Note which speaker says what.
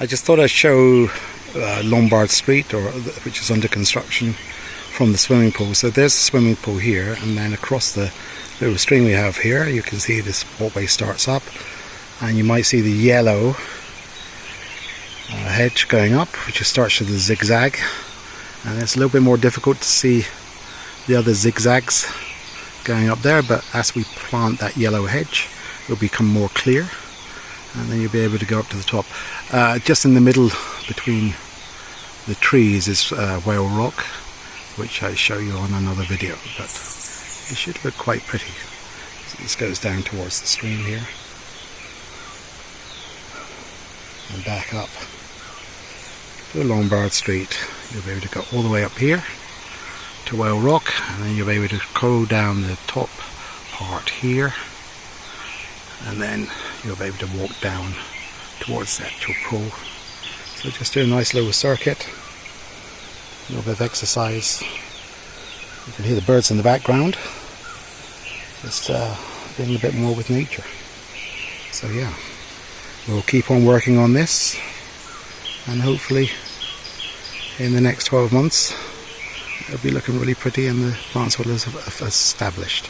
Speaker 1: I just thought I'd show Lombard Street, which is under construction, from the swimming pool. So there's the swimming pool here, and then across the little stream we have here, you can see this walkway starts up, and you might see the yellow hedge going up, which starts with the zigzag, and it's a little bit more difficult to see the other zigzags going up there, but as we plant that yellow hedge, it'll become more clear, and then you'll be able to go up to the top. Just in the middle between the trees is whale rock, which I show you on another video, but it should look quite pretty. So this goes down towards the stream here and back up to Lombard Street. You'll be able to go all the way up here to Whale Rock, and then you'll be able to go down the top part here, and then you'll be able to walk down towards the actual pool. So just do a nice little circuit, a little bit of exercise. You can hear the birds in the background, just being a bit more with nature. So yeah, we'll keep on working on this, and hopefully in the next 12 months it'll be looking really pretty and the plants will have established.